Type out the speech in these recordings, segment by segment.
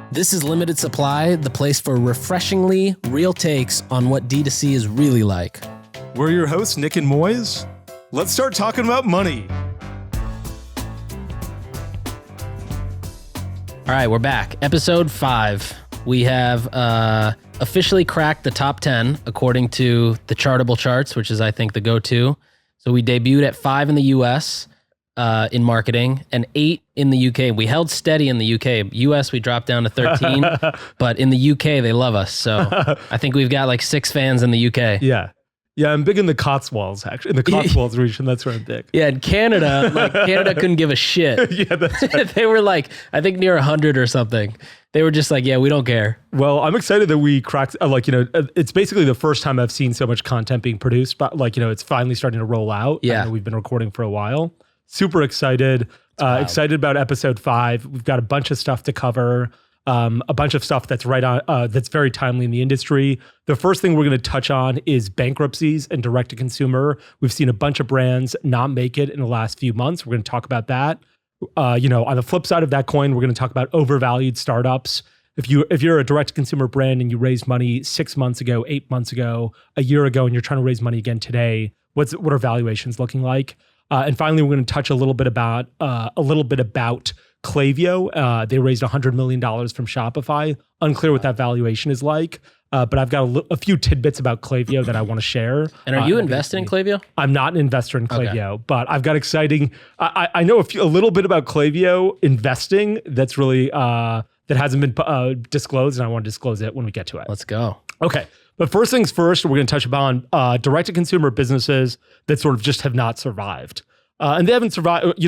This is Limited Supply, the place for refreshingly real takes on what D2C is really like. We're your hosts, Nik and Moiz. Let's start talking about money. All right, we're back. Episode 5. We have officially cracked the top 10 according to the Chartable charts, which is, I think, the go-to. So we debuted at 5 in the US in marketing and 8 in the UK. We held steady in the UK. US, we dropped down to 13, but in the UK, they love us. So I think we've got like 6 fans in the UK. Yeah. Yeah, I'm big in the Cotswolds, actually. In the Cotswolds region, that's where I'm big. Yeah, in Canada, Canada couldn't give a shit. Yeah, that's right. They were like, I think near 100 or something. They were just like, yeah, we don't care. Well, I'm excited that we cracked, it's basically the first time I've seen so much content being produced, but it's finally starting to roll out. Yeah. I know we've been recording for a while. Super excited. Excited about episode 5. We've got a bunch of stuff to cover. A bunch of stuff that's right on, that's very timely in the industry. The first thing we're going to touch on is bankruptcies and direct to consumer. We've seen a bunch of brands not make it in the last few months. We're going to talk about that. On the flip side of that coin, we're going to talk about overvalued startups. If you're a direct to consumer brand and you raised money 6 months ago, 8 months ago, a year ago, and you're trying to raise money again today, what are valuations looking like? And finally, we're going to touch a little bit about Klayvio. They raised $100 million from Shopify. Unclear what that valuation is like, but I've got a few tidbits about Klayvio that I want to share. And are you invested in Klayvio? I'm not an investor in Klayvio, but I've got exciting. I know a little bit about Klayvio investing. That's really that hasn't been disclosed, and I want to disclose it when we get to it. Let's go. Okay. But first things first, we're going to touch upon direct-to-consumer businesses that sort of just have not survived. And they haven't survived,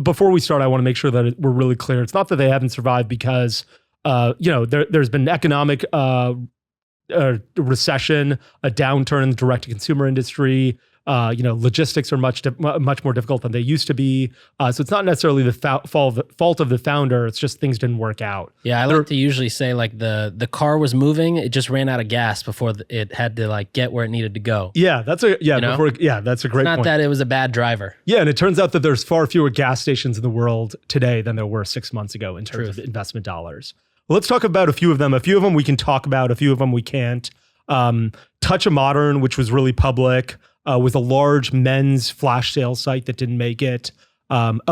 before we start, I want to make sure that we're really clear. It's not that they haven't survived because, there's been an economic recession, a downturn in the direct-to-consumer industry. Logistics are much more difficult than they used to be. So it's not necessarily the fault of the founder. It's just things didn't work out. Yeah, I like to usually say the car was moving. It just ran out of gas before it had to get where it needed to go. Yeah, that's a great point. Not that it was a bad driver. Yeah, and it turns out that there's far fewer gas stations in the world today than there were 6 months ago in terms of investment dollars. Well, let's talk about a few of them. A few of them we can talk about. A few of them we can't. Touch of Modern, which was really public. With a large men's flash sale site that didn't make it.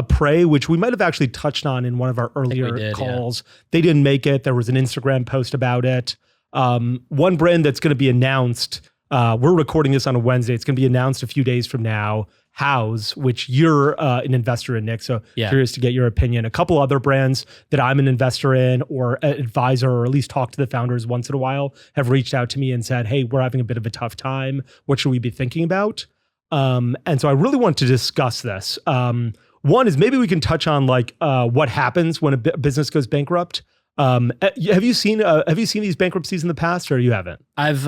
Prey, which we might have actually touched on in one of our earlier calls. Yeah. They didn't make it. There was an Instagram post about it. One brand that's going to be announced, we're recording this on a Wednesday. It's going to be announced a few days from now. House, which you're an investor in, Nik. So curious to get your opinion. A couple other brands that I'm an investor in or an advisor, or at least talk to the founders once in a while, have reached out to me and said, hey, we're having a bit of a tough time. What should we be thinking about? And so I really want to discuss this. One is maybe we can touch on what happens when a business goes bankrupt. Have you seen these bankruptcies in the past, or you haven't? I've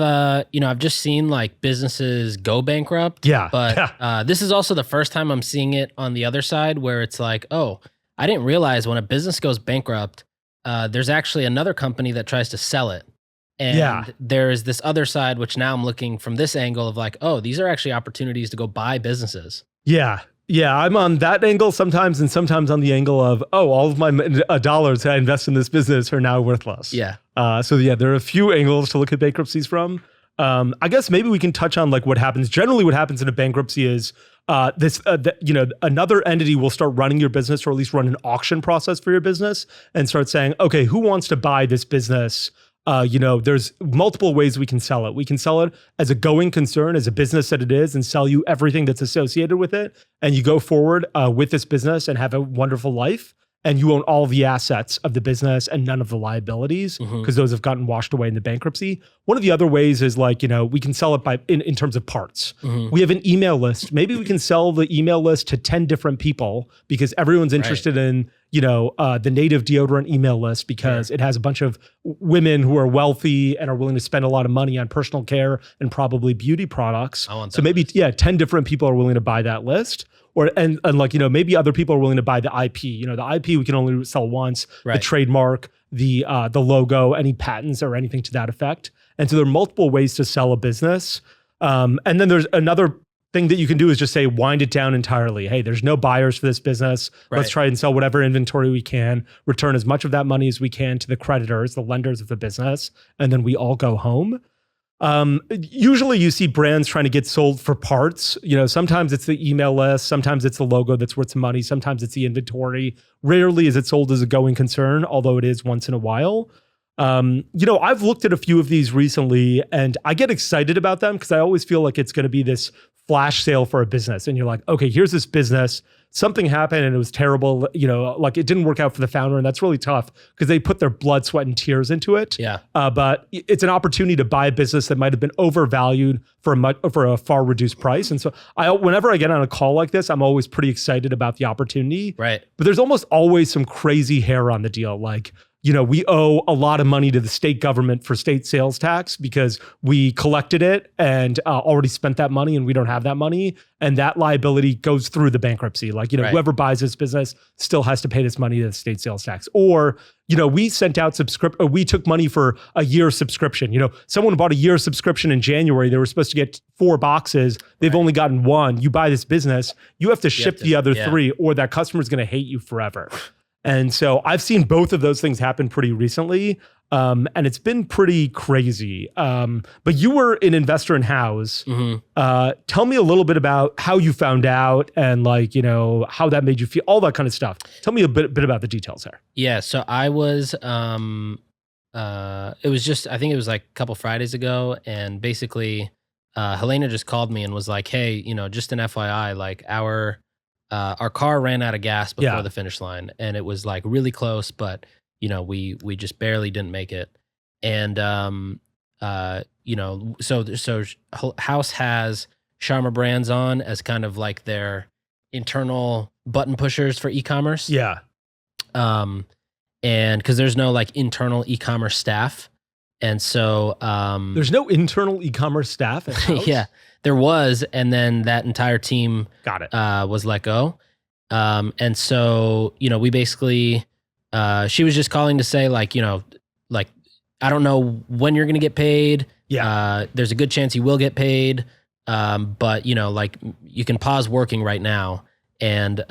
just seen businesses go bankrupt. Yeah. But this is also the first time I'm seeing it on the other side, where it's I didn't realize when a business goes bankrupt, there's actually another company that tries to sell it. And there's this other side, which now I'm looking from this angle of these are actually opportunities to go buy businesses. Yeah. Yeah, I'm on that angle sometimes, and sometimes on the angle of, all of my dollars that I invest in this business are now worthless. Yeah. There are a few angles to look at bankruptcies from. I guess maybe we can touch on what happens. Generally, what happens in a bankruptcy is another entity will start running your business, or at least run an auction process for your business, and start saying, okay, who wants to buy this business? There's multiple ways we can sell it. We can sell it as a going concern, as a business that it is, and sell you everything that's associated with it. And you go forward with this business and have a wonderful life. And you own all the assets of the business and none of the liabilities, because those have gotten washed away in the bankruptcy. One of the other ways is we can sell it in terms of parts. We have an email list. Maybe we can sell the email list to 10 different people because everyone's interested in the native deodorant email list because it has a bunch of women who are wealthy and are willing to spend a lot of money on personal care and probably beauty products. So maybe 10 different people are willing to buy that list. And maybe other people are willing to buy the IP. The IP we can only sell once. Right. The trademark, the logo, any patents or anything to that effect. And so there are multiple ways to sell a business. And then there's another thing that you can do is just say, wind it down entirely. Hey, there's no buyers for this business. Right. Let's try and sell whatever inventory we can, return as much of that money as we can to the creditors, the lenders of the business, and then we all go home. Usually you see brands trying to get sold for parts. Sometimes it's the email list, sometimes it's the logo that's worth some money, sometimes it's the inventory. Rarely is it sold as a going concern, although it is once in a while. I've looked at a few of these recently and I get excited about them because I always feel like it's going to be this flash sale for a business. And you're like, okay, here's this business. Something happened and it was terrible. Like it didn't work out for the founder. And that's really tough because they put their blood, sweat, and tears into it. Yeah. But it's an opportunity to buy a business that might have been overvalued for a far reduced price. And so whenever I get on a call like this, I'm always pretty excited about the opportunity. Right. But there's almost always some crazy hair on the deal. Like, we owe a lot of money to the state government for state sales tax because we collected it and already spent that money and we don't have that money. And that liability goes through the bankruptcy. Like, Right. whoever buys this business still has to pay this money to the state sales tax. Or, we sent out we took money for a year subscription. Someone bought a year subscription in January. They were supposed to get 4 boxes. They've only gotten 1. You buy this business, you have to ship the other 3 or that customer's going to hate you forever. And so I've seen both of those things happen pretty recently, and it's been pretty crazy. But you were an investor in House. Mm-hmm. Tell me a little bit about how you found out and how that made you feel, all that kind of stuff. Tell me a bit about the details there. Yeah, so I was, it was just, I think it was like a couple Fridays ago, and basically Helena just called me and was like, hey, just an FYI, like our car ran out of gas before the finish line, and it was like really close, but we just barely didn't make it. And so House has Sharma Brands on as kind of like their internal button pushers for e-commerce. Yeah. And because there's no like internal e-commerce staff, and so there's no internal e-commerce staff at House? Yeah. There was, and then that entire team was let go. And so, we basically, she was just calling to say like, I don't know when you're going to get paid. Yeah. There's a good chance you will get paid. But you can pause working right now and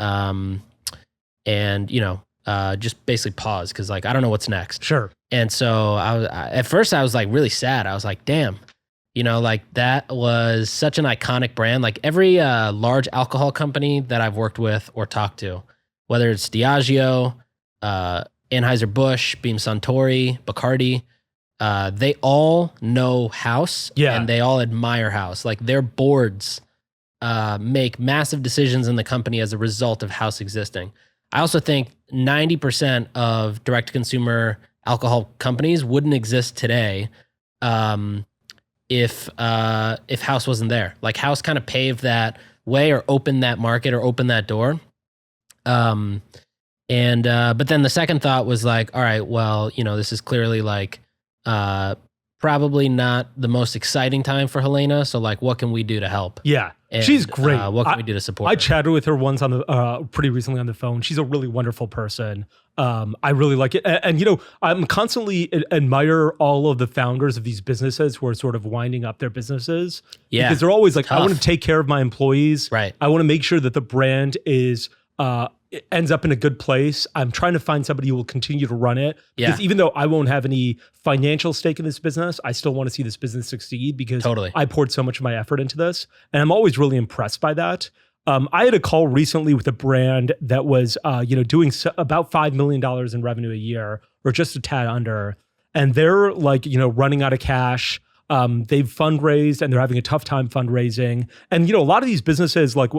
just basically pause. 'Cause I don't know what's next. Sure. And so at first I was like really sad. I was like, damn. That was such an iconic brand. Like every large alcohol company that I've worked with or talked to, whether it's Diageo, Anheuser-Busch, Beam Suntory, Bacardi, they all know House and they all admire House. Like their boards make massive decisions in the company as a result of House existing. I also think 90% of direct-to-consumer alcohol companies wouldn't exist today if House wasn't there. Like House kind of paved that way or opened that market or opened that door. But then the second thought was like, all right, well, this is clearly like probably not the most exciting time for Helena. So like, what can we do to help? Yeah. And, she's great. What can we do to support I her? chatted with her once on the pretty recently on the phone. She's a really wonderful person. I really like it. And I'm constantly admire all of the founders of these businesses who are sort of winding up their businesses. Yeah. Because they're always like, Tough. I want to take care of my employees. Right. I want to make sure that the brand is it ends up in a good place. I'm trying to find somebody who will continue to run it. Because even though I won't have any financial stake in this business, I still want to see this business succeed because I poured so much of my effort into this. And I'm always really impressed by that. I had a call recently with a brand that was, doing about $5 million in revenue a year, or just a tad under. And they're like, running out of cash. They've fundraised and they're having a tough time fundraising. And, a lot of these businesses like,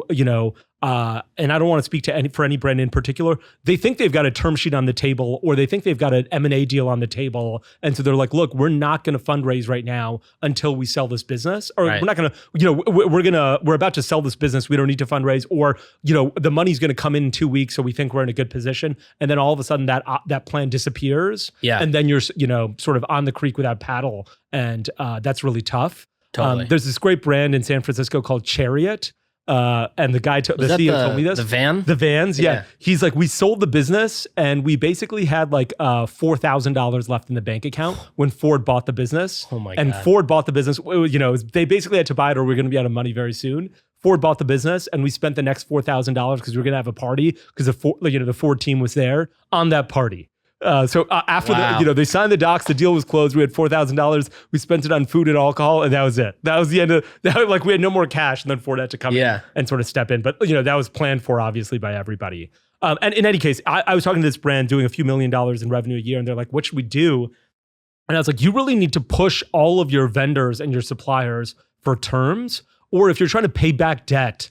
and I don't want to speak to for any brand in particular, they think they've got a term sheet on the table or they think they've got an M&A deal on the table. And so they're like, look, we're not going to fundraise right now until we sell this business, or we're not going to, we're about to sell this business. We don't need to fundraise, or, the money's going to come in 2 weeks. So we think we're in a good position. And then all of a sudden that plan disappears. Yeah. And then you're, sort of on the creek without paddle. And that's really tough. Totally. There's this great brand in San Francisco called Chariot. And the guy, the CEO told me this. The vans. Yeah. He's like, we sold the business and we basically had like $4,000 left in the bank account when Ford bought the business. Oh my God. And Ford bought the business. They basically had to buy it or we're going to be out of money very soon. Ford bought the business, and we spent the next $4,000 because we were going to have a party because the Ford team was there on that party. So after they signed the docs, the deal was closed. We had $4,000. We spent it on food and alcohol, and that was it. That was the end of that. Like we had no more cash, and then Ford had to come in and sort of step in. But that was planned for obviously by everybody. And in any case, I was talking to this brand doing a few $1 million in revenue a year, and they're like, "What should we do?" And I was like, "You really need to push all of your vendors and your suppliers for terms, or if you're trying to pay back debt,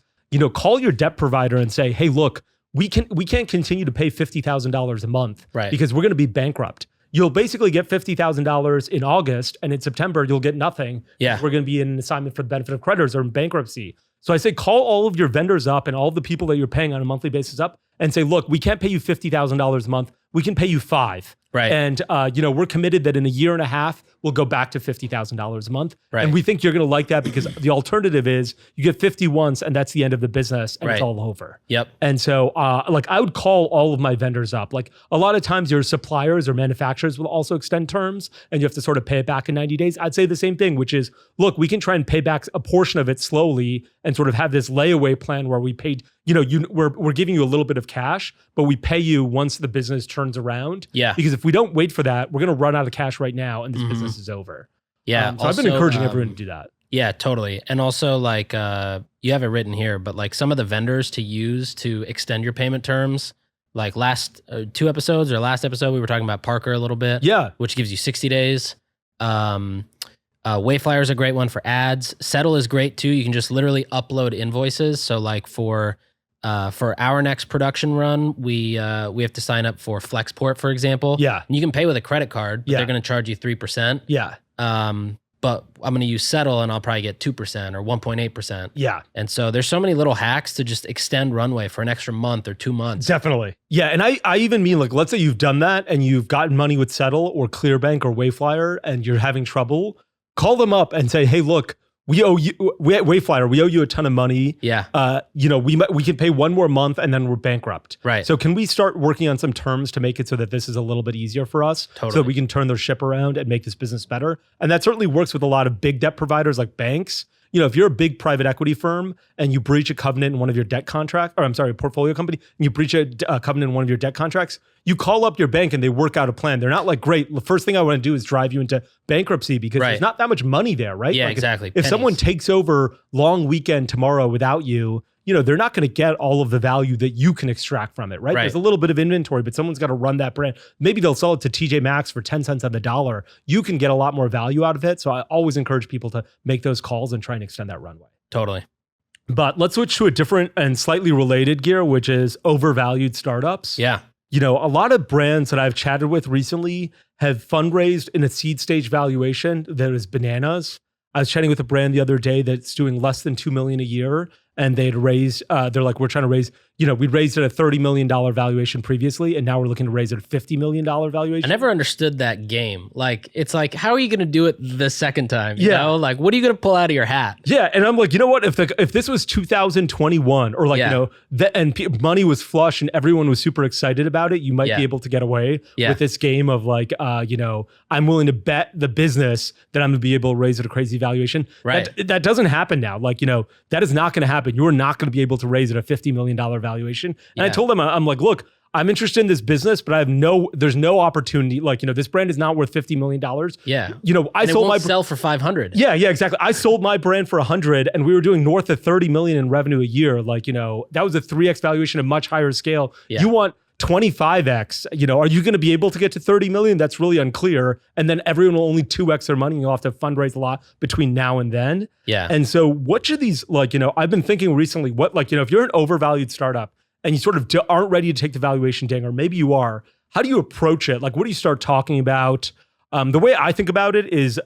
call your debt provider and say, hey, look, we can't continue to pay $50,000 a month because we're going to be bankrupt. You'll basically get $50,000 in August, and in September you'll get nothing. Yeah, we're going to be in an assignment for the benefit of creditors or in bankruptcy." So I say, call all of your vendors up and all the people that you're paying on a monthly basis up and say, look, we can't pay you $50,000 a month. We can pay you $5,000. Right. And, we're committed that in a year and a half, we'll go back to $50,000 a month. Right. And we think you're going to like that because the alternative is you get 50 once and that's the end of the business and it's all over. Yep. And so, I would call all of my vendors up. Like a lot of times your suppliers or manufacturers will also extend terms and you have to sort of pay it back in 90 days. I'd say the same thing, which is, look, we can try and pay back a portion of it slowly and sort of have this layaway plan where we paid, we're giving you a little bit of cash, but we pay you once the business turns around. Yeah. Because if we don't wait for that, we're going to run out of cash right now and this business is over. Yeah. So also, I've been encouraging everyone to do that. Yeah, totally. And also you have it written here, but some of the vendors to use to extend your payment terms, like last episode, we were talking about Parker a little bit. Yeah. Which gives you 60 days. Wayflyer is a great one for ads. Settle is great too. You can just literally upload invoices. So for our next production run, we have to sign up for Flexport, for example. Yeah. And you can pay with a credit card, but they're going to charge you 3%. Yeah. But I'm going to use Settle and I'll probably get 2% or 1.8%. Yeah. And so there's so many little hacks to just extend runway for an extra month or 2 months. Definitely. Yeah. And I even mean let's say you've done that and you've gotten money with Settle or Clearbank or Wayflyer and you're having trouble, call them up and say, hey, look, we owe you, Wayflyer, we owe you a ton of money. Yeah. We can pay one more month and then we're bankrupt. Right. So can we start working on some terms to make it so that this is a little bit easier for us? Totally. So that we can turn their ship around and make this business better. And that certainly works with a lot of big debt providers like banks. If you're a big private equity firm and you breach a covenant in one of your debt contracts, a portfolio company, and you breach a covenant in one of your debt contracts, you call up your bank and they work out a plan. They're not like, great, the first thing I want to do is drive you into bankruptcy because there's not that much money there, right? Yeah, exactly. If someone takes over long weekend tomorrow without you, they're not going to get all of the value that you can extract from it, right? There's a little bit of inventory, but someone's got to run that brand. Maybe they'll sell it to TJ Maxx for 10 cents on the dollar. You can get a lot more value out of it. So I always encourage people to make those calls and try and extend that runway. Totally. But let's switch to a different and slightly related gear, which is overvalued startups. Yeah. A lot of brands that I've chatted with recently have fundraised in a seed stage valuation that is bananas. I was chatting with a brand the other day that's doing less than $2 million a year. And they'd raise, they're like, we're trying to raise, we'd raised at a $30 million valuation previously, and now we're looking to raise at a $50 million valuation. I never understood that game. It's like, how are you going to do it the second time? You know? Like, what are you going to pull out of your hat? Yeah. And I'm like, you know what? If this was 2021 or money was flush and everyone was super excited about it, you might be able to get away with this game of I'm willing to bet the business that I'm going to be able to raise at a crazy valuation. Right. That doesn't happen now. That is not going to happen. You're not going to be able to raise at a $50 million valuation. And I told them, I'm like, look, I'm interested in this business, but there's no opportunity. This brand is not worth $50 million. Yeah. I sold my sell for 500. Yeah, exactly. I sold my brand for 100 and we were doing north of 30 million in revenue a year. That was a 3x valuation, a much higher scale. Yeah. You want 25x, are you going to be able to get to 30 million? That's really unclear. And then everyone will only 2x their money. You'll have to fundraise a lot between now and then. Yeah. And so what should these, I've been thinking recently, if you're an overvalued startup and you sort of aren't ready to take the valuation ding, or maybe you are, how do you approach it? What do you start talking about? The way I think about it is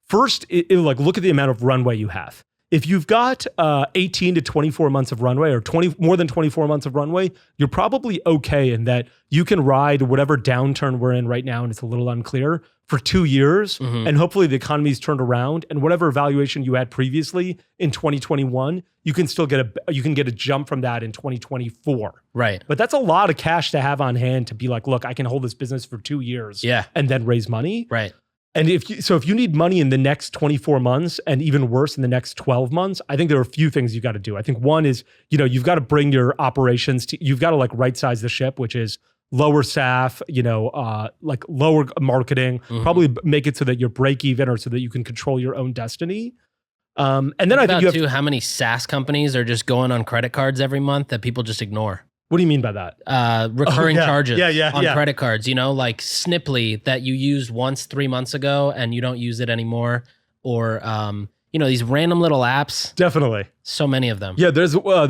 first, look at the amount of runway you have. If you've got 18 to 24 months of runway or more than 24 months of runway, you're probably okay in that you can ride whatever downturn we're in right now, and it's a little unclear, for 2 years. Mm-hmm. And hopefully the economy's turned around, and whatever valuation you had previously in 2021, you can still get a jump from that in 2024. Right. But that's a lot of cash to have on hand to be like, look, I can hold this business for 2 years and then raise money. Right. And if you need money in the next 24 months and even worse in the next 12 months, I think there are a few things you got to do. I think one is, you've got to bring your operations to, you've got to like right size the ship, which is lower staff, like lower marketing, probably make it so that you're break even or so that you can control your own destiny. And then I think you have how many SaaS companies are just going on credit cards every month that people just ignore. What do you mean by that? Recurring charges on yeah. credit cards, like Snipply that you used once 3 months ago and you don't use it anymore. Or, these random little apps. Definitely. So many of them. Yeah, there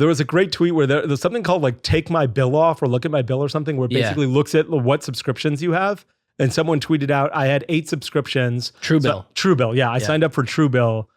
was a great tweet where there's something called like take my bill off or look at my bill or something, where it basically looks at what subscriptions you have. And someone tweeted out, I had 8 subscriptions. Truebill, yeah. I signed up for Truebill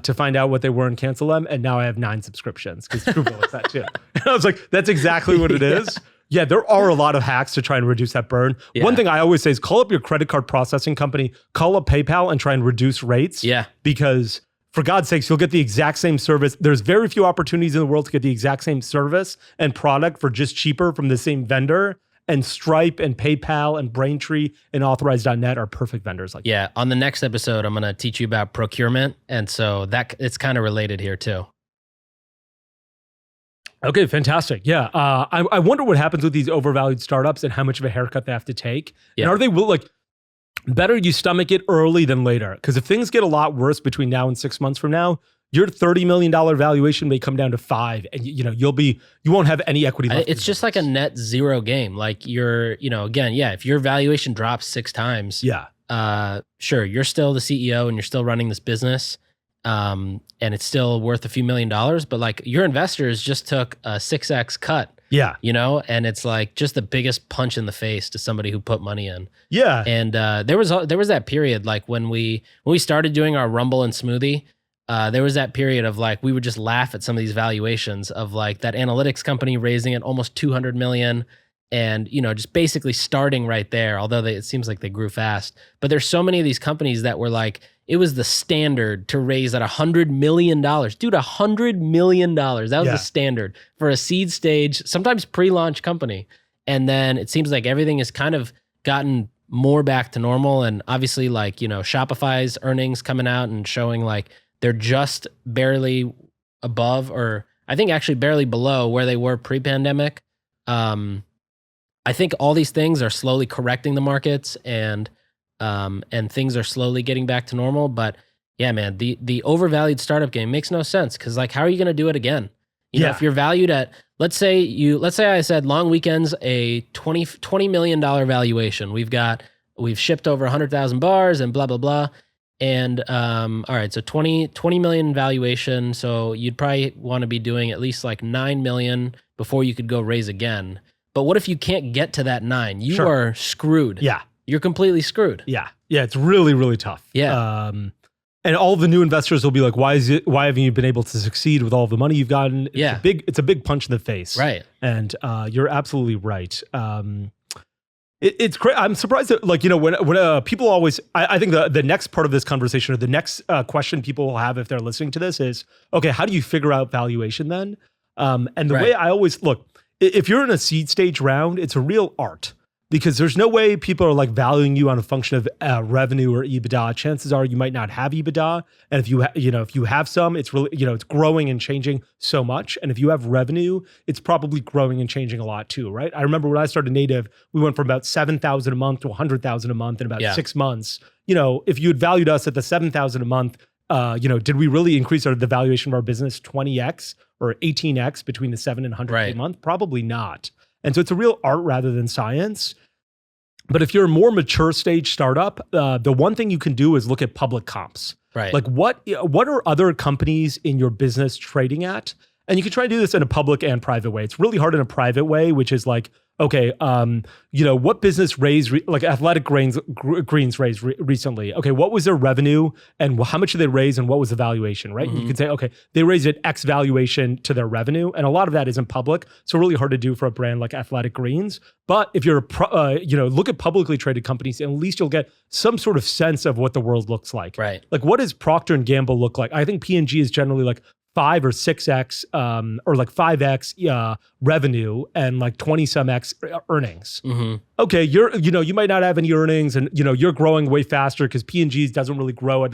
to find out what they were and cancel them. And now I have 9 subscriptions because Truebill is that too. And I was like, that's exactly what it is. Yeah, there are a lot of hacks to try and reduce that burn. Yeah. One thing I always say is call up your credit card processing company, call up PayPal and try and reduce rates. Yeah. Because for God's sakes, you'll get the exact same service. There's very few opportunities in the world to get the exact same service and product for just cheaper from the same vendor. And Stripe and PayPal and Braintree and Authorize.net are perfect vendors like that. Yeah, on the next episode, I'm going to teach you about procurement. And so that it's kind of related here too. Okay, fantastic. Yeah, I wonder what happens with these overvalued startups and how much of a haircut they have to take. Yeah. And are they better you stomach it early than later? Because if things get a lot worse between now and 6 months from now, your $30 million valuation may come down to 5, and you won't have any equity left. It's just like a net zero game. Like if your valuation drops 6 times, sure, you're still the CEO and you're still running this business, and it's still worth a few $1 million. But like your investors just took a 6x cut. Yeah. And it's like just the biggest punch in the face to somebody who put money in. Yeah. And there was that period like when we started doing our Rumble and Smoothie. There was that period of like, we would just laugh at some of these valuations of like that analytics company raising at almost 200 million and, just basically starting right there. Although it seems like they grew fast, but there's so many of these companies that were like, it was the standard to raise at $100 million. Dude, $100 million. That was the standard for a seed stage, sometimes pre-launch company. And then it seems like everything has kind of gotten more back to normal. And obviously like, Shopify's earnings coming out and showing like, they're just barely above, or I think actually barely below where they were pre-pandemic. I think all these things are slowly correcting the markets, and things are slowly getting back to normal. But yeah, man, the overvalued startup game makes no sense because like, how are you going to do it again? You know, if you're valued at, let's say I said Long Weekend's a $20 million valuation. We've shipped over 100,000 bars and blah blah blah. And all right, so 20 million valuation. So you'd probably want to be doing at least like 9 million before you could go raise again. But what if you can't get to that 9? You are screwed. Yeah. You're completely screwed. Yeah. Yeah. It's really, really tough. Yeah. And all the new investors will be like, why haven't you been able to succeed with all the money you've gotten? It's a big punch in the face. Right. And you're absolutely right. It's crazy. I'm surprised that, like, when people always, I think the next part of this conversation, or the next question people will have if they're listening to this is, okay, how do you figure out valuation then? And the way I always look, if you're in a seed stage round, it's a real art, because there's no way people are like valuing you on a function of revenue or EBITDA. Chances are you might not have EBITDA. And if you have some, it's really, it's growing and changing so much. And if you have revenue, it's probably growing and changing a lot too, right? I remember when I started Native, we went from about 7,000 a month to 100,000 a month in about 6 months. If you had valued us at the 7,000 a month, did we really increase the valuation of our business 20x or 18x between the 7 and 100 a month? Probably not. And so it's a real art rather than science. But if you're a more mature stage startup, the one thing you can do is look at public comps. Right. Like what are other companies in your business trading at? And you can try to do this in a public and private way. It's really hard in a private way, which is like, okay, what business raised, like Athletic Greens raised recently? Okay, what was their revenue and how much did they raise and what was the valuation, right? Mm-hmm. And you can say, okay, they raised at X valuation to their revenue. And a lot of that isn't public. So really hard to do for a brand like Athletic Greens. But if you're, look at publicly traded companies, at least you'll get some sort of sense of what the world looks like. Right. Like what does Procter & Gamble look like? I think P&G is generally like 5 or 6x or like 5x revenue and like 20 some x earnings. Okay, you might not have any earnings, and you're growing way faster because P&G's doesn't really grow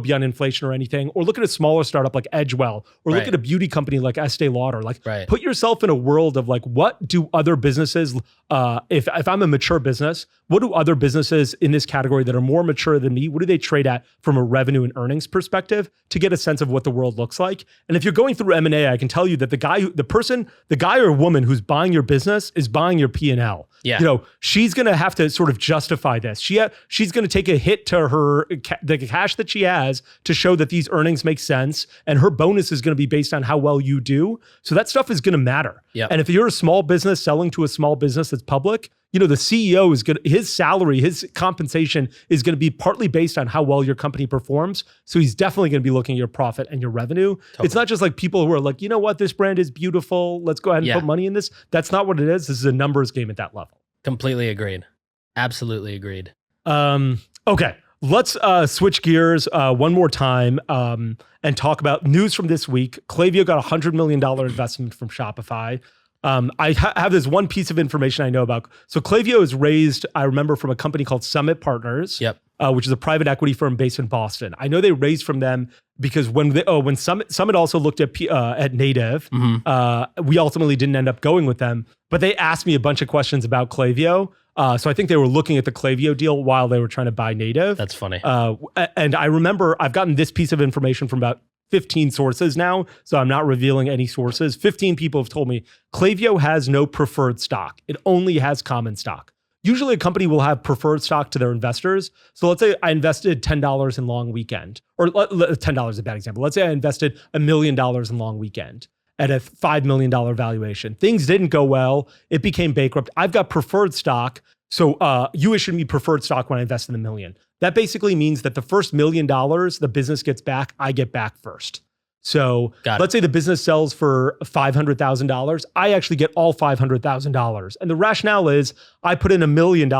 beyond inflation or anything. Or look at a smaller startup like Edgewell, or look at a beauty company like Estee Lauder. Like, put yourself in a world of like, what do other businesses? If I'm a mature business, what do other businesses in this category that are more mature than me? What do they trade at from a revenue and earnings perspective to get a sense of what the world looks like? And if you're going through M&A, I can tell you that the guy or woman who's buying your business is buying your P&L. Yeah. She's going to have to sort of justify this. She's going to take a hit to the cash that she has to show that these earnings make sense. And her bonus is going to be based on how well you do. So that stuff is going to matter. Yep. And if you're a small business selling to a small business that's public, the CEO is his salary, his compensation is going to be partly based on how well your company performs. So he's definitely going to be looking at your profit and your revenue. Totally. It's not just like people who are like, you know what, this brand is beautiful, let's go ahead and put money in this. That's not what it is. This is a numbers game at that level. Completely agreed. Absolutely agreed. Okay. Let's switch gears one more time and talk about news from this week. Klayvio got a $100 million investment from Shopify. I have this one piece of information I know about. So Klayvio is raised, I remember, from a company called Summit Partners, which is a private equity firm based in Boston. I know they raised from them because when Summit also looked at Native, we ultimately didn't end up going with them, but they asked me a bunch of questions about Klayvio. So I think they were looking at the Klayvio deal while they were trying to buy Native. That's funny. And I remember I've gotten this piece of information from about 15 sources now, so I'm not revealing any sources. 15 people have told me Klayvio has no preferred stock. It only has common stock. Usually a company will have preferred stock to their investors. So let's say I invested $10 in Long Weekend, or $10 is a bad example. Let's say I invested $1 million in Long Weekend at a $5 million valuation. Things didn't go well. It became bankrupt. I've got preferred stock. So you issued me preferred stock when I invested in $1 million. That basically means that the first $1 million the business gets back, I get back first. So let's say the business sells for $500,000. I actually get all $500,000. And the rationale is I put in $1 million.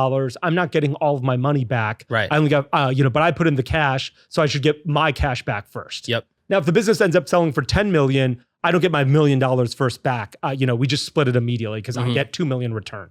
I'm not getting all of my money back. Right. I only got, but I put in the cash, so I should get my cash back first. Yep. Now, if the business ends up selling for $10 million, I don't get my $1 million first back. We just split it immediately because I get $2 million returned.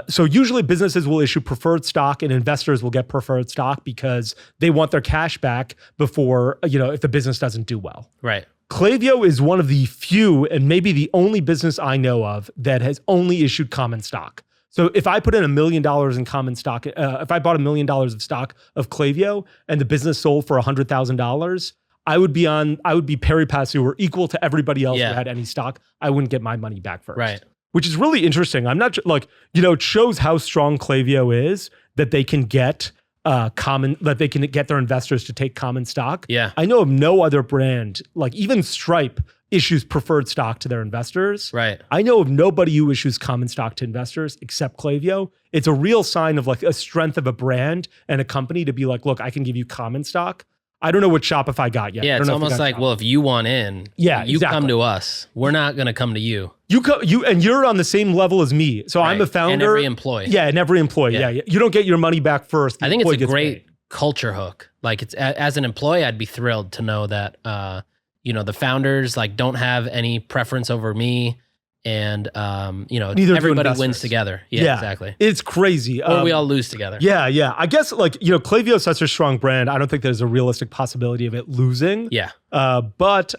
So usually businesses will issue preferred stock and investors will get preferred stock because they want their cash back before, if the business doesn't do well. Right. Klayvio is one of the few and maybe the only business I know of that has only issued common stock. So if I put in $1 million in common stock, if I bought $1 million of stock of Klayvio and the business sold for $100,000, I would be pari passu or equal to everybody else who had any stock. I wouldn't get my money back first. Right. Which is really interesting. I'm not it shows how strong Klayvio is that they can get their investors to take common stock. Yeah. I know of no other brand, like even Stripe issues preferred stock to their investors. Right. I know of nobody who issues common stock to investors except Klayvio. It's a real sign of like a strength of a brand and a company to be like, look, I can give you common stock. I don't know what Shopify got yet. Yeah, it's almost like, well, if you want in, you come to us. We're not going to come to you. And you're on the same level as me. So I'm a founder. And every employee. Yeah, and every employee. Yeah. You don't get your money back first. I think it's a great culture hook. Like it's as an employee, I'd be thrilled to know that the founders don't have any preference over me. And neither everybody wins together. Yeah, exactly. It's crazy. Or we all lose together. Yeah. I guess Klayvio is such a strong brand. I don't think there's a realistic possibility of it losing. Yeah. But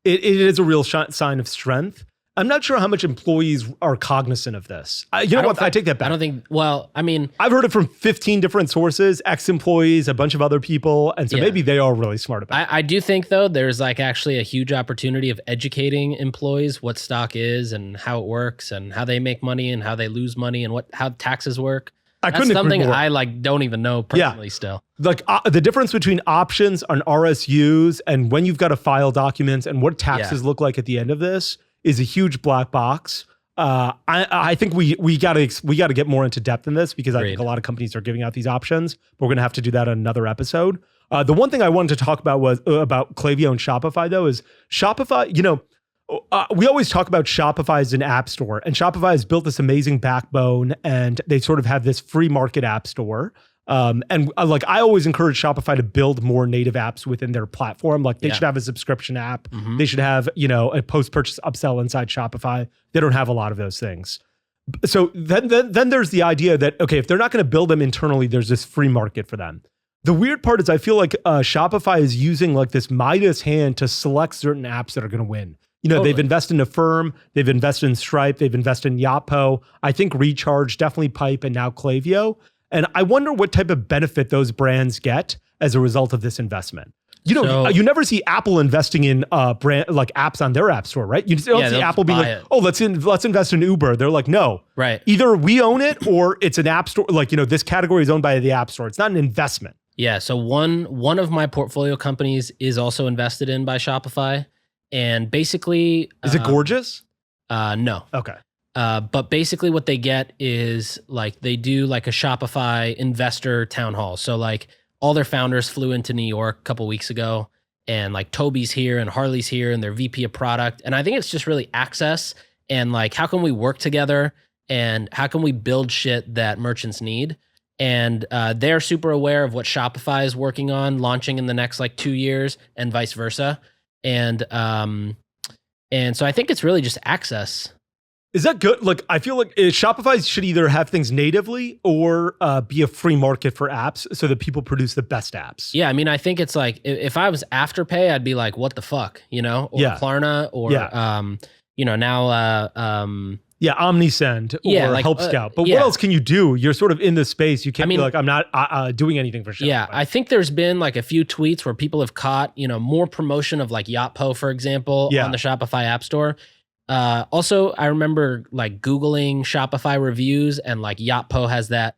it is a real sign of strength. I'm not sure how much employees are cognizant of this. I take that back. I don't think, I've heard it from 15 different sources, ex-employees, a bunch of other people. And so maybe they are really smart about it. I do think though, there's actually a huge opportunity of educating employees what stock is and how it works and how they make money and how they lose money and how taxes work. That's something I don't even know personally still. The difference between options and RSUs and when you've got to file documents and what taxes look like at the end of this is a huge black box. I think we got to get more into depth in this because I think a lot of companies are giving out these options. But we're going to have to do that on another episode. The one thing I wanted to talk about was about Klayvio and Shopify though is Shopify, we always talk about Shopify as an app store, and Shopify has built this amazing backbone and they sort of have this free market app store. Like I always encourage Shopify to build more native apps within their platform. Like they should have a subscription app. They should have, a post-purchase upsell inside Shopify. They don't have a lot of those things. So then there's the idea that, okay, if they're not going to build them internally, there's this free market for them. The weird part is I feel like Shopify is using like this Midas hand to select certain apps that are going to win. Totally. They've invested in Affirm, they've invested in Stripe, they've invested in Yotpo, I think Recharge, definitely Pipe, and now Klayvio. And I wonder what type of benefit those brands get as a result of this investment. You never see Apple investing in brand like apps on their app store, right? You don't see Apple being like, "Oh, let's invest in Uber." They're like, "No, right? Either we own it or it's an app store. Like, this category is owned by the app store. It's not an investment." Yeah. So one of my portfolio companies is also invested in by Shopify, and basically, is it gorgeous? No. Okay. But basically, what they get is like they do like a Shopify investor town hall. So like, all their founders flew into New York a couple weeks ago, and like Toby's here and Harley's here and their VP of product. And I think it's just really access and like, how can we work together and how can we build shit that merchants need? And they're super aware of what Shopify is working on launching in the next like 2 years and vice versa. And so I think it's really just access. Is that good? Like, I feel like Shopify should either have things natively or be a free market for apps so that people produce the best apps. Yeah, I mean, I think it's like, if I was Afterpay, I'd be like, what the fuck, or Klarna, or, now... Omnisend or like, Help Scout. But what else can you do? You're sort of in this space. You can't be like, I'm not doing anything for Shopify. Yeah, I think there's been like a few tweets where people have caught, more promotion of like Yotpo, for example, on the Shopify App Store. Also, I remember like Googling Shopify reviews, and like Yotpo has that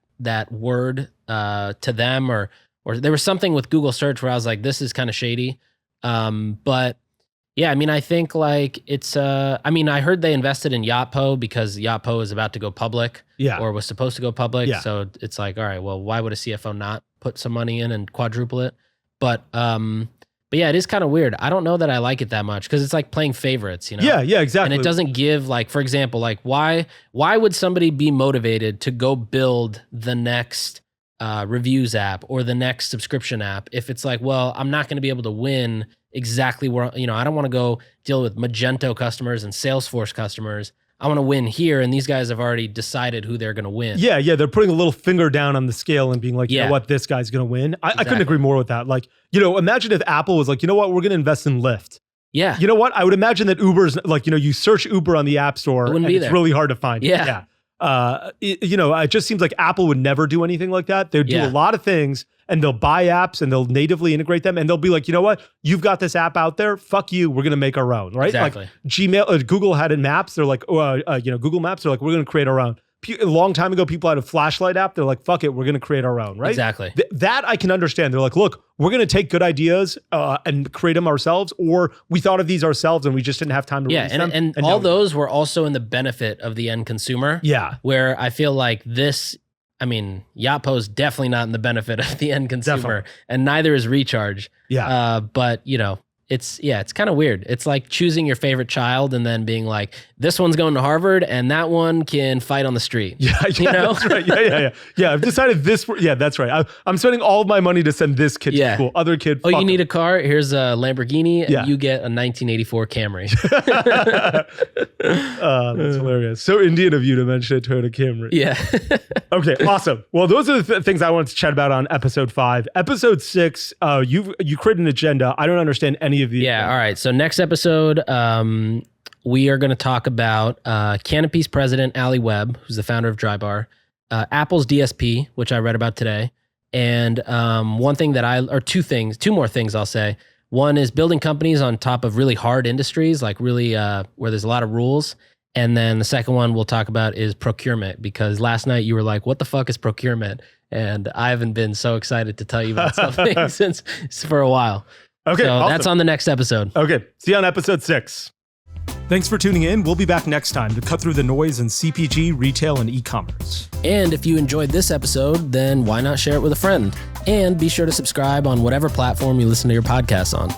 word to them, or there was something with Google search where I was like, this is kind of shady. But yeah, I mean, I think like it's, I heard they invested in Yotpo because Yotpo is about to go public, or was supposed to go public. Yeah. So it's like, all right, well, why would a CFO not put some money in and quadruple it? But yeah, it is kind of weird. I don't know that I like it that much because it's like playing favorites, Yeah, exactly. And it doesn't give, like, for example, like why would somebody be motivated to go build the next reviews app or the next subscription app if it's like, well, I'm not going to be able to win exactly where, I don't want to go deal with Magento customers and Salesforce customers. I want to win here, and these guys have already decided who they're going to win. Yeah, they're putting a little finger down on the scale and being like, you know what, this guy's going to win. I couldn't agree more with that. Like, imagine if Apple was like, you know what, we're going to invest in Lyft. Yeah. You know what? I would imagine that Uber's like, you search Uber on the App Store and it's really hard to find. Yeah. It just seems like Apple would never do anything like that. They'd do a lot of things, and they'll buy apps and they'll natively integrate them, and they'll be like, you know what? You've got this app out there. Fuck you. We're going to make our own, right? Exactly. Like Gmail, Google had in Maps. They're like, Google Maps. They're like, we're going to create our own. A long time ago, people had a flashlight app. They're like, fuck it. We're going to create our own, right? Exactly. That I can understand. They're like, look, we're going to take good ideas and create them ourselves, or we thought of these ourselves and we just didn't have time to release them. And all those were also in the benefit of the end consumer. Yeah. Where I feel like this, Yotpo's definitely not in the benefit of the end consumer, and neither is Recharge. Yeah. But it's kind of weird. It's like choosing your favorite child and then being like, this one's going to Harvard and that one can fight on the street. Yeah, that's right. Yeah. I've decided this. Yeah, that's right. I'm spending all of my money to send this kid to school. Other kid. Oh, you need a car? Here's a Lamborghini, and you get a 1984 Camry. That's hilarious. So Indian of you to mention a Toyota Camry. Yeah. Okay, awesome. Well, those are the things I wanted to chat about on episode 5. Episode 6, you created an agenda. I don't understand any of these. Yeah. All right. So next episode, we are going to talk about Canopy's president, Ali Webb, who's the founder of Drybar, Apple's DSP, which I read about today, and two more things I'll say. One is building companies on top of really hard industries, like really where there's a lot of rules. And then the second one we'll talk about is procurement, because last night you were like, what the fuck is procurement? And I haven't been so excited to tell you about something since for a while. Okay, so awesome. That's on the next episode. Okay, see you on episode 6. Thanks for tuning in. We'll be back next time to cut through the noise in CPG, retail, and e-commerce. And if you enjoyed this episode, then why not share it with a friend? And be sure to subscribe on whatever platform you listen to your podcasts on.